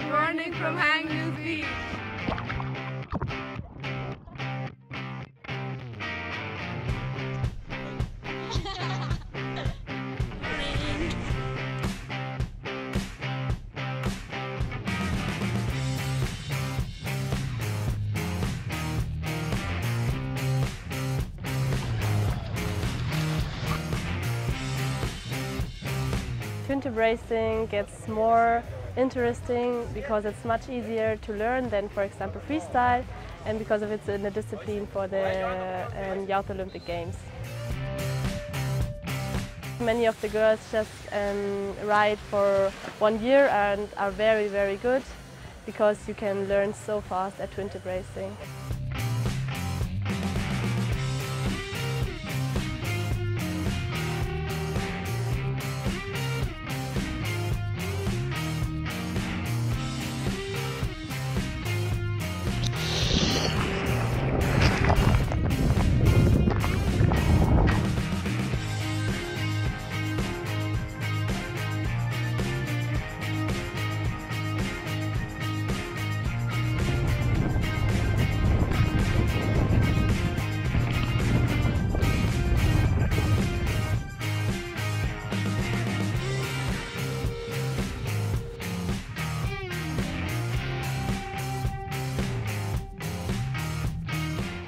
morning from Hang News Beach. Twin tube racing gets more interesting because it's much easier to learn than, for example, freestyle, and because of it's in a discipline for the Youth Olympic Games. Many of the girls just ride for 1 year and are very, very good because you can learn so fast at twin tube racing.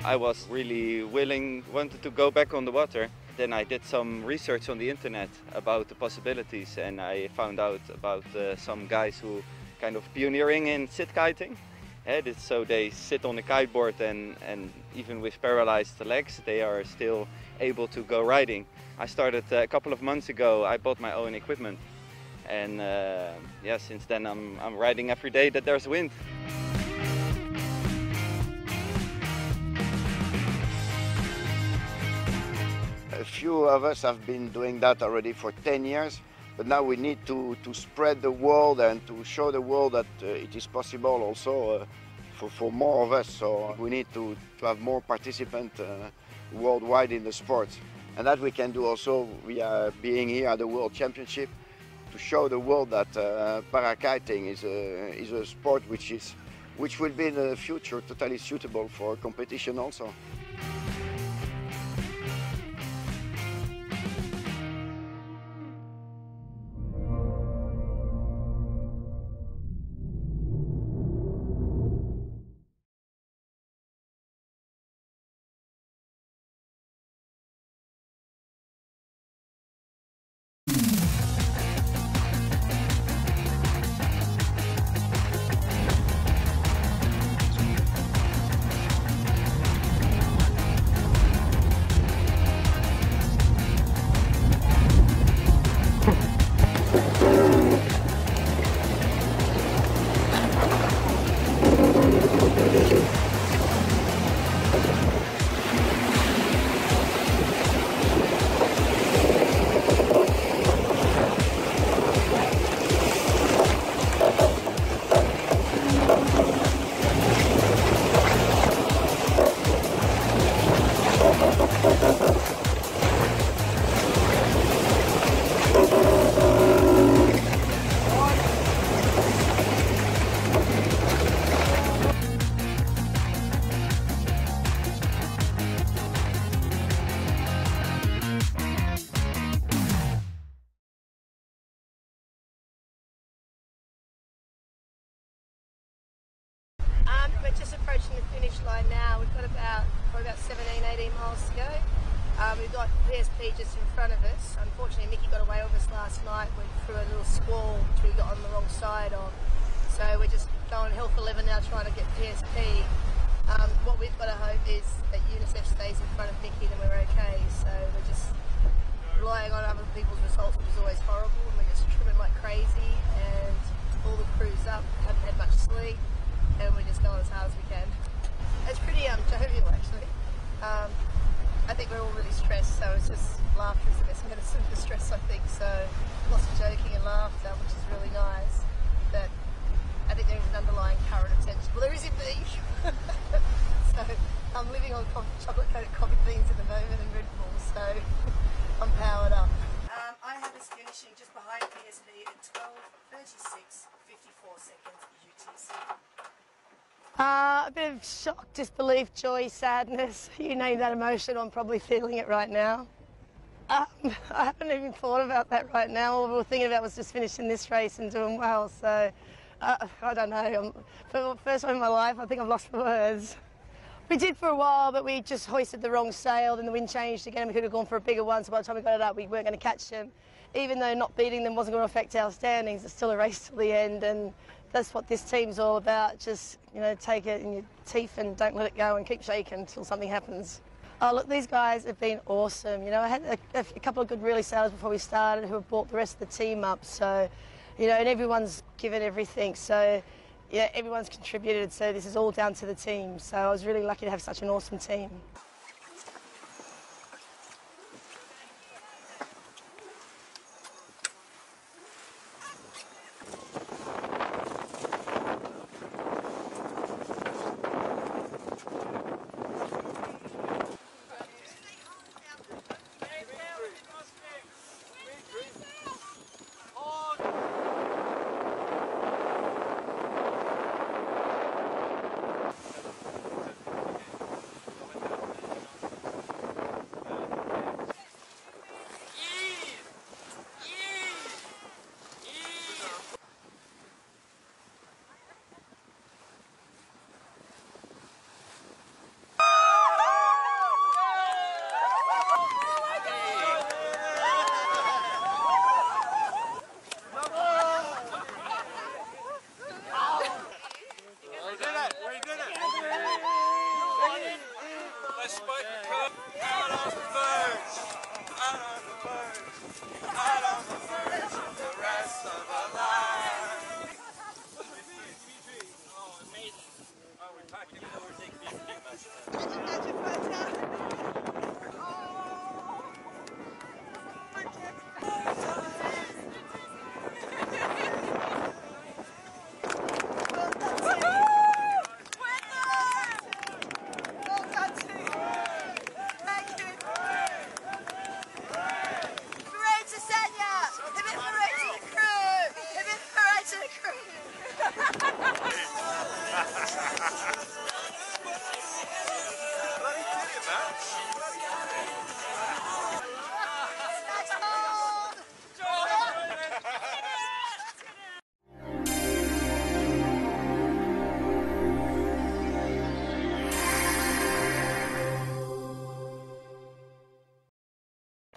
I was really wanted to go back on the water. Then I did some research on the internet about the possibilities, and I found out about some guys who kind of pioneering in sit kiting. So they sit on a kiteboard and even with paralyzed legs they are still able to go riding. I started a couple of months ago. I bought my own equipment, and yeah, since then I'm riding every day that there's wind. A few of us have been doing that already for 10 years, but now we need to spread the word and to show the world that it is possible also for more of us. So we need to have more participants worldwide in the sport. And that we can do also via being here at the World Championship to show the world that parakiting is a sport which will be in the future totally suitable for competition also. We're just approaching the finish line now. We've got probably about 17, 18 miles to go. We've got PSP just in front of us. Unfortunately, Mickey got away with us last night. Went through a little squall which we got on the wrong side of. So we're just going hell for leather now trying to get PSP. What we've got to hope is that UNICEF stays in front of Mickey and we're okay. So we're just relying on other people's results, which is always horrible. And we're just trimming like crazy, and all the crew's up, haven't had much sleep, and we're just going as hard as we can. It's pretty jovial actually. I think we're all really stressed, so it's just laughter is the best medicine for stress, I think. So lots of joking and laughter, which is really nice. But I think there is an underlying current of tension. Well, there is in me. So I'm living on chocolate-coated coffee beans at the moment and Red Bull, so I'm powered up. I have us finishing just behind PSP. A bit of shock, disbelief, joy, sadness. You name that emotion, I'm probably feeling it right now. I haven't even thought about that right now. All we were thinking about was just finishing this race and doing well. So, I don't know. For the first time in my life, I think I've lost for words. We did for a while, but we just hoisted the wrong sail, then the wind changed again. We could have gone for a bigger one, so by the time we got it up, we weren't going to catch them. Even though not beating them wasn't going to affect our standings, it's still a race till the end, and that's what this team's all about. Just, you know, take it in your teeth and don't let it go and keep shaking until something happens. Oh, look, these guys have been awesome. You know, I had a couple of good relay sailors before we started who have brought the rest of the team up, so, you know, and everyone's given everything, so, yeah, everyone's contributed, so this is all down to the team. So I was really lucky to have such an awesome team.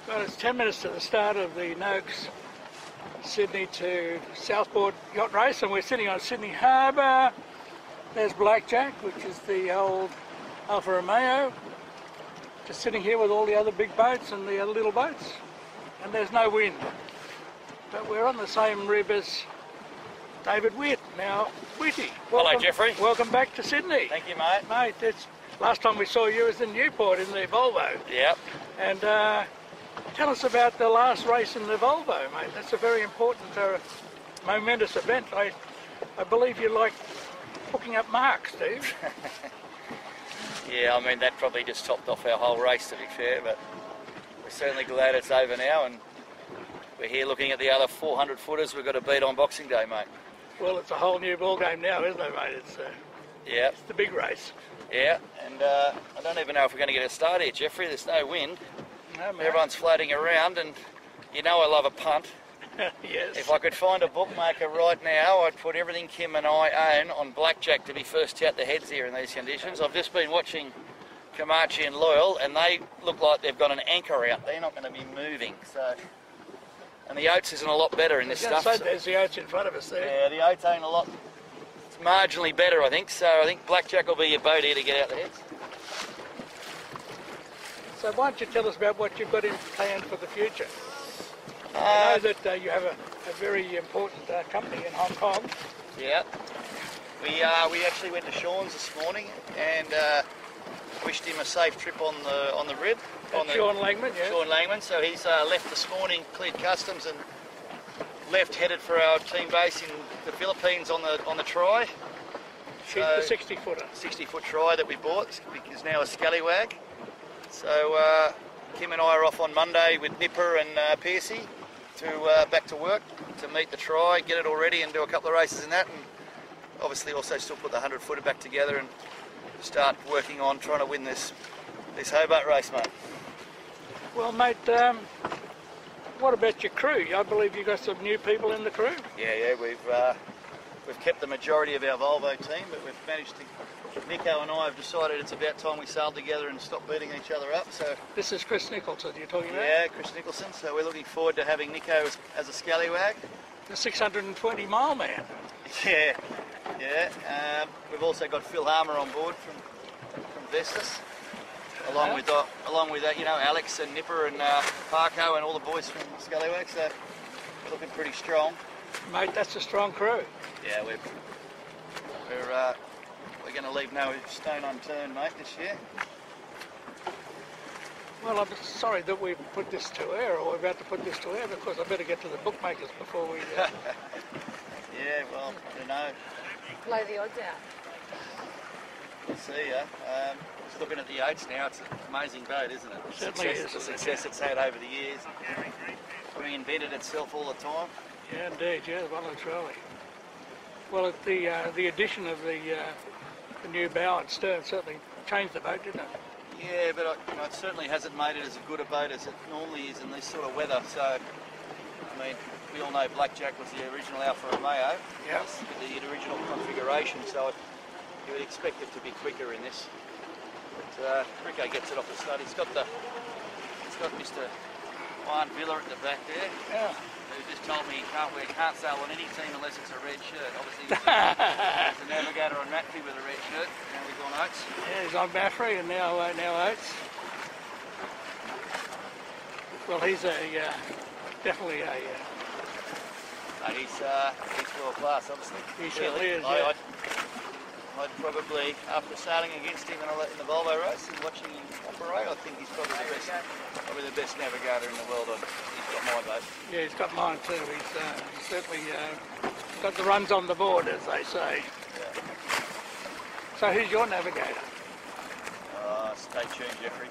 Well, it's 10 minutes to the start of the Noakes Sydney to Southport yacht race, and we're sitting on Sydney Harbour. There's Blackjack, which is the old Alfa Romeo, just sitting here with all the other big boats and the other little boats, and there's no wind. But we're on the same rib as David Witt. Now, Witty, welcome, hello, Jeffrey. Welcome back to Sydney. Thank you, mate. Mate, it's, last time we saw you was in Newport in the Volvo. Yep. And tell us about the last race in the Volvo, mate. That's a very important, momentous event. I believe you like hooking up marks, Steve. Yeah, I mean, that probably just topped off our whole race, to be fair, but we're certainly glad it's over now, and we're here looking at the other 400 footers we've got to beat on Boxing Day, mate. Well, it's a whole new ball game now, isn't it, mate? It's the big race. Yeah, and I don't even know if we're going to get a start here, Jeffrey. There's no wind. No, mate. Everyone's floating around, and you know I love a punt. Yes. If I could find a bookmaker right now, I'd put everything Kim and I own on Blackjack to be first out the heads here in these conditions. I've just been watching Comanche and Loyal, and they look like they've got an anchor out. They're not going to be moving. So, and the Oats isn't a lot better in this stuff. So there's the Oats in front of us there. Yeah, the Oats ain't a lot. It's marginally better, I think. So I think Blackjack will be your boat here to get out the heads. So why don't you tell us about what you've got in plan for the future? I know that you have a very important company in Hong Kong. Yeah. We actually went to Sean's this morning and wished him a safe trip on the rib. Sean Langman, yeah. Sean Langman. So he's left this morning, cleared customs, and left headed for our team base in the Philippines on the try. She's the 60-footer. 60-foot try that we bought is now a scallywag. So Kim and I are off on Monday with Nipper and Piercy to back to work to meet the try, get it all ready and do a couple of races in that, and obviously also still put the 100-footer back together and start working on trying to win this Hobart race, mate. Well, mate, what about your crew? I believe you've got some new people in the crew. Yeah, we've kept the majority of our Volvo team, but we've managed to. Nico and I have decided it's about time we sailed together and stopped beating each other up. So this is Chris Nicholson you're talking about? Yeah, Chris Nicholson. So we're looking forward to having Nico as a scallywag. The 620-mile man. Yeah. We've also got Phil Harmer on board from Vestas, along with that, you know, Alex and Nipper and Parko and all the boys from Scallywag. So we're looking pretty strong. Mate, that's a strong crew. Yeah, we're going to leave no stone unturned, mate, this year. Well, I'm sorry that we've put this to air, or we're about to put this to air, because I better get to the bookmakers before we... Yeah, well, I don't know. Blow the odds out. We'll see, just looking at the Oats now, it's an amazing boat, isn't it? The success it's had over the years. Reinvented itself all the time. Yeah, indeed, yeah, well and truly. Well, the addition of the new bow and stern certainly changed the boat, didn't it? Yeah, but it certainly hasn't made it as good a boat as it normally is in this sort of weather. So, I mean, we all know Blackjack was the original Alfa Romeo, with the original configuration, so you would expect it to be quicker in this. But Rico gets it off the stud. It's got Mr. Juan Villa at the back there. Yeah. Who just told me he can't sail on any team unless it's a red shirt. Obviously, he's a navigator on Ratfi with a red shirt. Now he's on Oats. Yeah, he's on Baffrey and now Oats. Well, he's definitely a. Mate, he's world class, obviously. He certainly is. Yeah. I'd probably, after sailing against him in the Volvo race and watching him operate, I think he's probably the best navigator in the world. He's got my vote. Yeah, he's got mine too. He's certainly got the runs on the board, as they say. Yeah. So who's your navigator? Stay tuned, Jeffrey.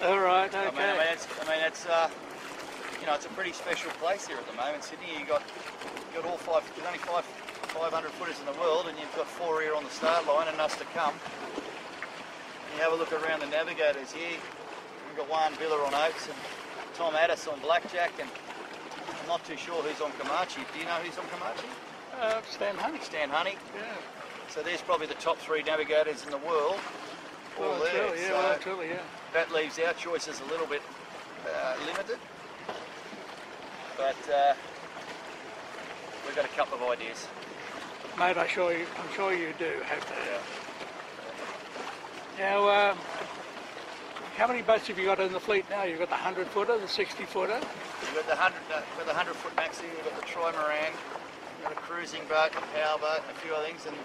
All right, okay. I mean, it's it's a pretty special place here at the moment, Sydney. You've got all there's only 500 footers in the world, and you've got 4 here on the start line and us to come. And you have a look around the navigators here. We've got Juan Villa on Oats and Tom Addis on Blackjack, and I'm not too sure who's on Komachi. Do you know who's on Komachi? Stan Honey. Stan Honey. Yeah. So there's probably the top 3 navigators in the world. Well, truly, yeah. That leaves our choices a little bit limited. But we've got a couple of ideas. Mate, I'm sure you do have that. Yeah. Now, how many boats have you got in the fleet now? You've got the 100-footer, the 60-footer? We've got the 100-foot maxi, we've got the trimaran, we've got a cruising boat, a power boat, and a few other things, and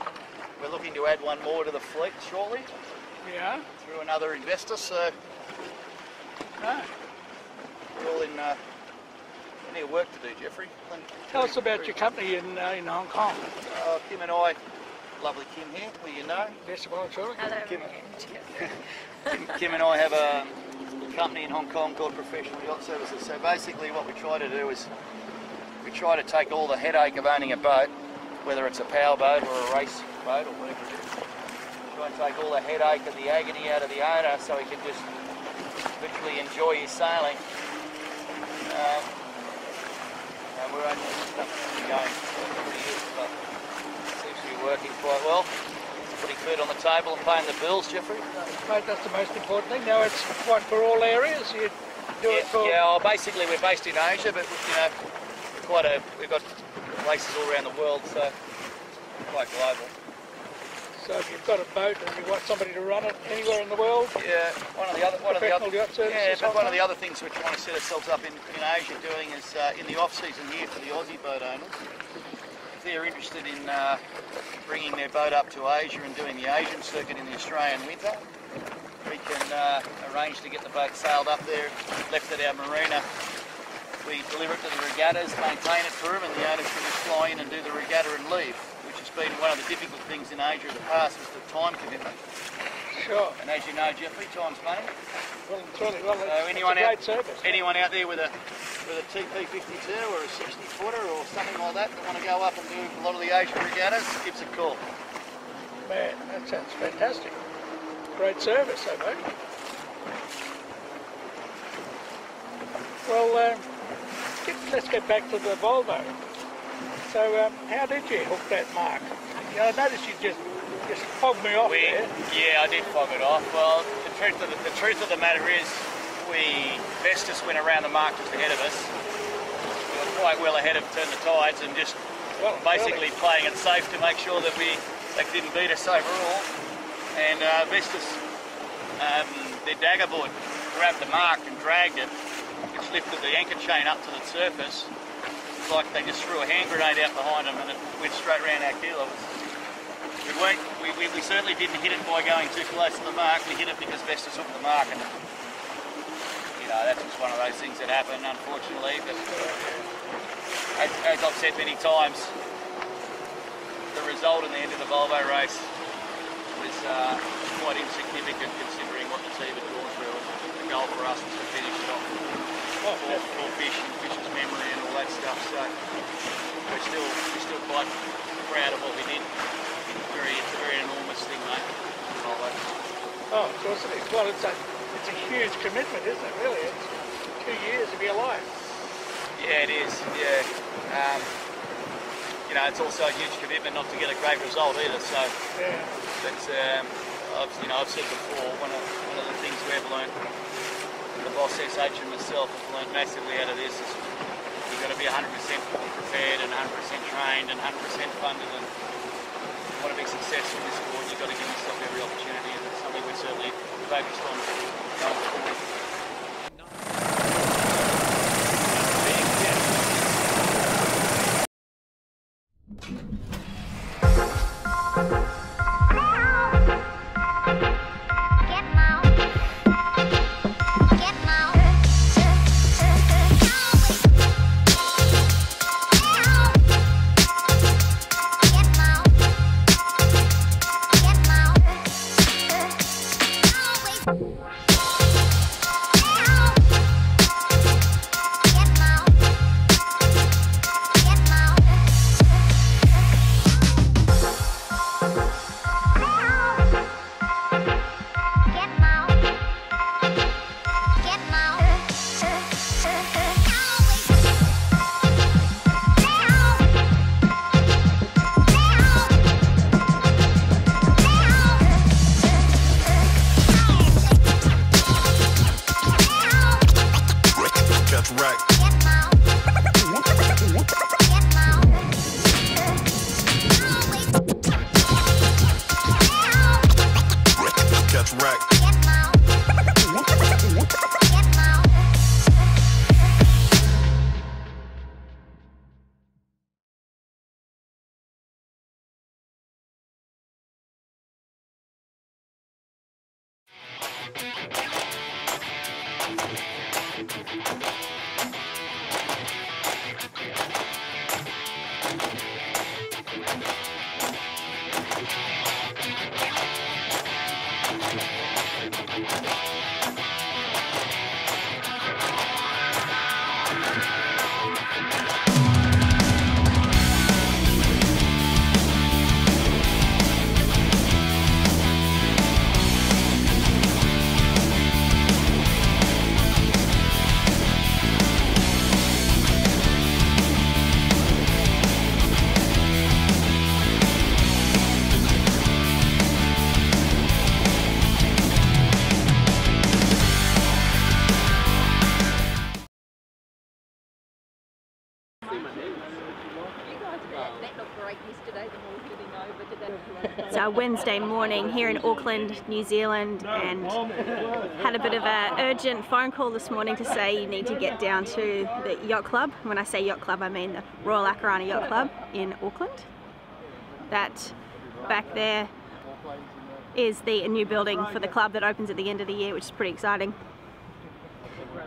we're looking to add one more to the fleet shortly. Yeah. Through another investor, so we're all in plenty of work to do, Jeffrey. Tell us about your company in Hong Kong. Kim and I, lovely Kim here, who you know. Yes, well, sure. Kim and I have a company in Hong Kong called Professional Yacht Services. So basically what we try to do is we try to take all the headache of owning a boat, whether it's a power boat or a race boat or whatever it is. Try and take all the headache and the agony out of the owner so he can just literally enjoy his sailing. And we're only going for years, but it seems to be working quite well. Putting food on the table and paying the bills, Jeffrey. Mate, that's the most important thing. Now it's what, for all areas? You do it for... Yeah, well, basically we're based in Asia, but we've got places all around the world, so quite global. So if you've got a boat and you want somebody to run it anywhere in the world, one of the other things we're trying to set ourselves up in Asia doing is in the off season here for the Aussie boat owners. If they're interested in bringing their boat up to Asia and doing the Asian circuit in the Australian winter, we can arrange to get the boat sailed up there, left at our marina. We deliver it to the regattas, maintain it for them, and the owners can just fly in and do the regatta and leave. Been one of the difficult things in Asia in the past was the time commitment. Sure. And as you know, Jeffrey, time's money. Well, it's really, well, so it's a great service. Anyone out there with a with a TP52 or a 60 footer or something like that want to go up and do a lot of the Asian regattas, give us a call. Man, that sounds fantastic. Great service, eh, mate? Well, let's get back to the Volvo. So, how did you hook that mark? I noticed you just fogged me off there. Yeah, I did fog it off. Well, the truth of the matter is, Vestas went around the mark just ahead of us. We were quite well ahead of Turn the Tides and just basically playing it safe to make sure that they didn't beat us overall. And Vestas, their dagger board grabbed the mark and dragged it, which lifted the anchor chain up to the surface. It's like they just threw a hand grenade out behind them and it went straight around our keel. We certainly didn't hit it by going too close to the mark. We hit it because Vestas hooked the mark, and you know, that's just one of those things that happen, unfortunately. But as I've said many times, the result in the end of the Volvo race was quite insignificant considering what the team had gone through. The goal for us was to finish it off for Fish's memory and all that stuff. So we're still quite proud of what we did. It's a very enormous thing, mate. Oh, of course it is. Well, it's a huge commitment, isn't it? Really, it's 2 years of your life. Yeah, it is. Yeah. You know, it's also a huge commitment not to get a great result either. So, yeah. But I've said before, one of the things we've learned, the boss SH and myself have learned massively out of this is you've got to be 100% prepared and 100% trained and 100% funded. And want to be successful in this sport, you've got to give yourself every opportunity, and it's something we're certainly focused on going forward. It's our Wednesday morning here in Auckland, New Zealand, and had a bit of an urgent phone call this morning to say you need to get down to the yacht club. When I say yacht club, I mean the Royal Akarana Yacht Club in Auckland. That back there is the new building for the club that opens at the end of the year, which is pretty exciting.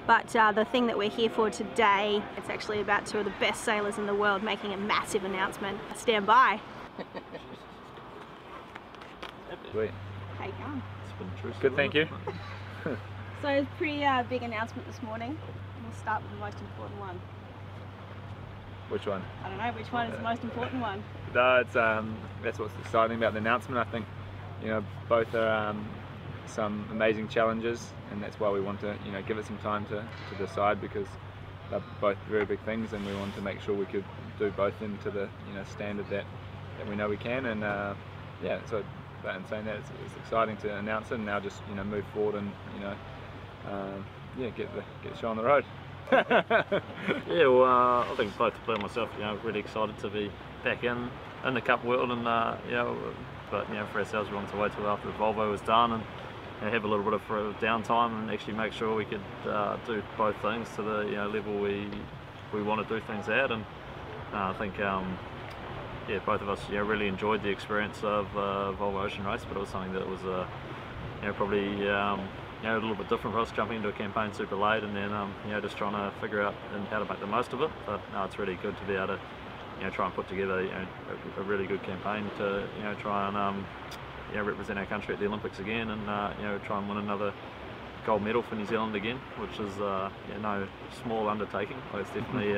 But the thing that we're here for today, it's actually about two of the best sailors in the world making a massive announcement. Stand by. Sweet. How you going? Good, thank you. So it's a pretty big announcement this morning. start with the most important one. Which one? I don't know, which one is the most important one? No, it's that's what's exciting about the announcement. I think, you know, both are some amazing challenges, and that's why we want to, you know, give it some time to decide, because they're both very big things, and we want to make sure we could do both into the, you know, standard that we know we can. And yeah, so but in saying that, it's exciting to announce it, and now just, you know, move forward and, you know, yeah, get the show on the road. Yeah, well, I think both the player and myself, you know, really excited to be back in the Cup world, and you know, but you know, for ourselves, we wanted to wait till after the Volvo was done and you know, have a little bit of downtime and actually make sure we could do both things to the, you know, level we want to do things at. And I think yeah, both of us, you know, really enjoyed the experience of Volvo Ocean Race, but it was something that was you know, probably you know, a little bit different for us, jumping into a campaign super late and then you know, just trying to figure out how to make the most of it. But no, it's really good to be able to, you know, try and put together, you know, a really good campaign to, you know, try and you know, represent our country at the Olympics again, and you know, try and win another gold medal for New Zealand again, which is you know, no small undertaking. But it's definitely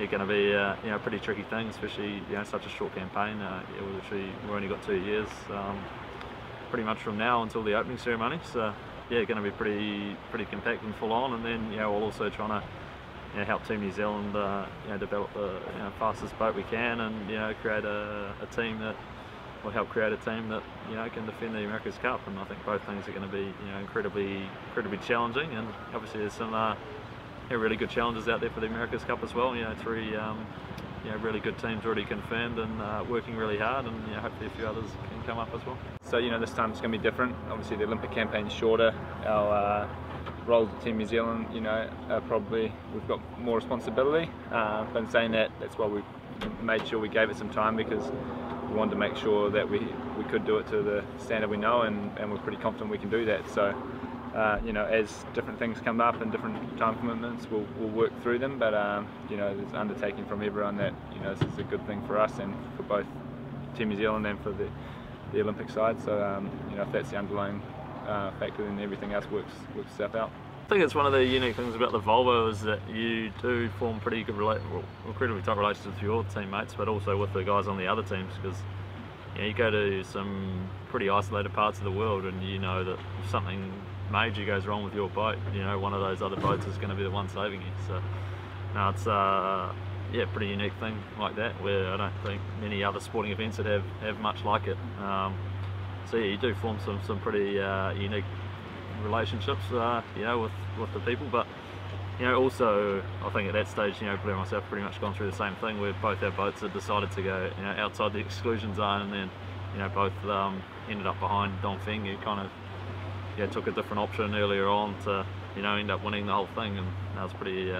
going to be you know, a pretty tricky thing, especially, you know, such a short campaign. We've only got 2 years, pretty much from now until the opening ceremony. So yeah, going to be pretty compact and full on. And then, you know, we're also trying to, you know, help Team New Zealand you know, develop the, you know, fastest boat we can, and, you know, create a team that will help create a team that, you know, can defend the America's Cup. And I think both things are going to be, you know, incredibly challenging. And obviously there's some you know, really good challenges out there for the America's Cup as well. You know, 3 you know, really good teams already confirmed and working really hard, and, you know, hopefully a few others can come up as well. So, you know, this time it's going to be different. Obviously the Olympic campaign's shorter. Our roles at Team New Zealand, you know, probably we've got more responsibility. But in saying that, that's why we made sure we gave it some time, because we wanted to make sure that we could do it to the standard we know, and we're pretty confident we can do that. So, you know, as different things come up and different time commitments, we'll work through them. But you know, there's an undertaking from everyone that, you know, this is a good thing for us and for both Team New Zealand and for the Olympic side. So you know, if that's the underlying factor, then everything else works itself out. I think it's one of the unique things about the Volvo is that you do form pretty good, incredibly tight relationships with your teammates, but also with the guys on the other teams, because, you know, you go to some pretty isolated parts of the world, and you know that if something major goes wrong with your boat, you know, one of those other boats is going to be the one saving you. So no, it's yeah, pretty unique thing like that, where I don't think many other sporting events that have much like it. So yeah, you do form some pretty unique relationships, you know, with the people. But, you know, also I think at that stage, you know, Blair and myself pretty much gone through the same thing, where both our boats had decided to go, you know, outside the exclusion zone, and then, you know, both ended up behind Dongfeng, who kind of, yeah, took a different option earlier on to, you know, end up winning the whole thing. And that was pretty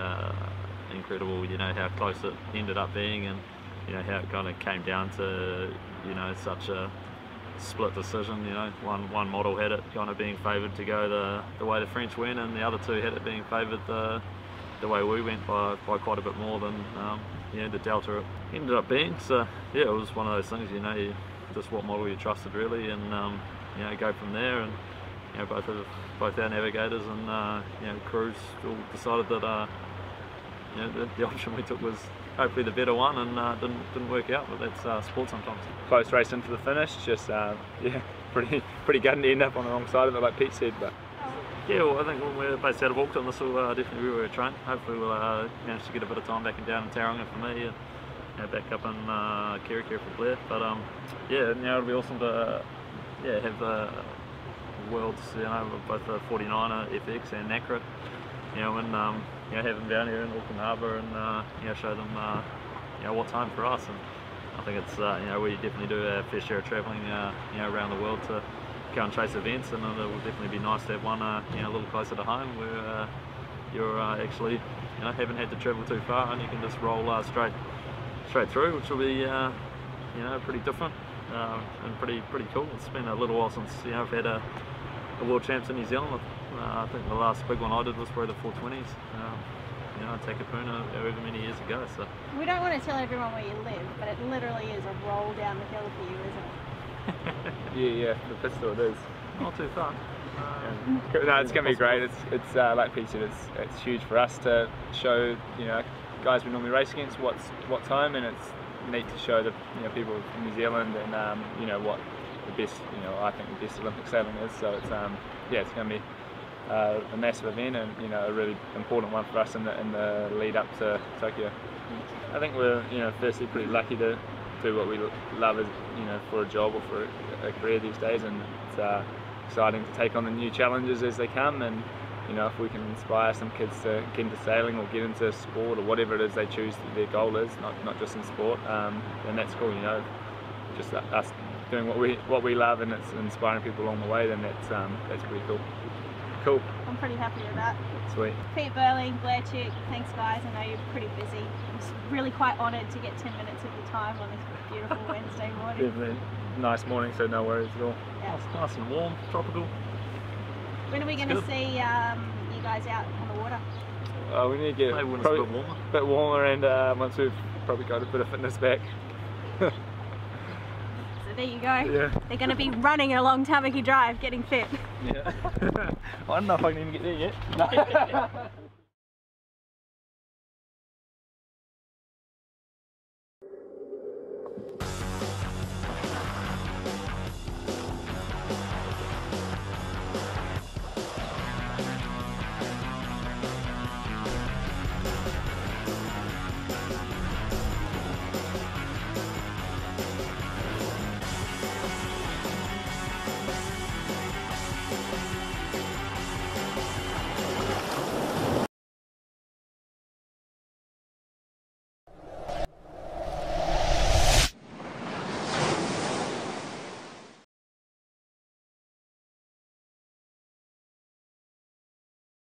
incredible, you know, how close it ended up being, and, you know, how it kind of came down to, you know, such a split decision. You know, one model had it kind of being favoured to go the way the French went, and the other two had it being favoured the way we went by quite a bit more than you know, the delta it ended up being. So yeah, it was one of those things, you know, just what model you trusted really, and you know, go from there. And, you know, both our navigators and you know, crews all decided that you know, the option we took was hopefully the better one, and didn't work out, but that's sport sometimes. Close race into the finish, just yeah, pretty gutting to end up on the wrong side of it, like Pete said. But yeah, well, I think when we're based out of Auckland, this will definitely be where we're trained. Hopefully we'll manage to get a bit of time back and down in Tauranga for me, and, you know, back up in Kerikeri for Blair. But yeah, now it'll be awesome to have the worlds, you know, both the 49er FX and Nacra, you know, and you know, have them down here in Auckland Harbour, and you know, show them you know, what's home for us. And I think it's you know, we definitely do our fair share of travelling you know, around the world to go and chase events, and it will definitely be nice to have one you know, a little closer to home, where you're actually, you know, haven't had to travel too far, and you can just roll straight through, which will be you know, pretty different and pretty cool. It's been a little while since, you know, I've had a world champs in New Zealand. I think the last big one I did was probably the 420s. You know, Takapuna however many years ago. So we don't want to tell everyone where you live, but it literally is a roll down the hill for you, isn't it? yeah, the pistol it is. Not too far. No, it's going to be great. It's like Pete said, it's huge for us to show, you know, guys we normally race against what time, and it's neat to show the, you know, people of New Zealand and you know, what the best, you know, I think the best Olympic sailing is. So it's yeah, it's going to be a massive event, and you know, a really important one for us in the lead up to Tokyo. I think we're, you know, firstly pretty lucky to do what we love, as, you know, for a job or for a career these days, and it's exciting to take on the new challenges as they come. And you know, if we can inspire some kids to get into sailing or get into sport or whatever it is they choose their goal is, not just in sport, then that's cool. You know, just us doing what we love, and it's inspiring people along the way, then that's pretty cool. Cool. I'm pretty happy with that. Sweet. Pete Burling, Blair Chick, thanks guys. I know you're pretty busy. I'm really quite honoured to get 10 minutes of your time on this beautiful Wednesday morning. Definitely. Nice morning, so no worries at all. Yeah. It's nice and warm, tropical. When are we going to see you guys out on the water? We need to get Maybe when it's a bit warmer, and once we've probably got a bit of fitness back. So there you go. Yeah. They're going to be running along Tamaki Drive, getting fit. Yeah. I don't know if I can even get there yet.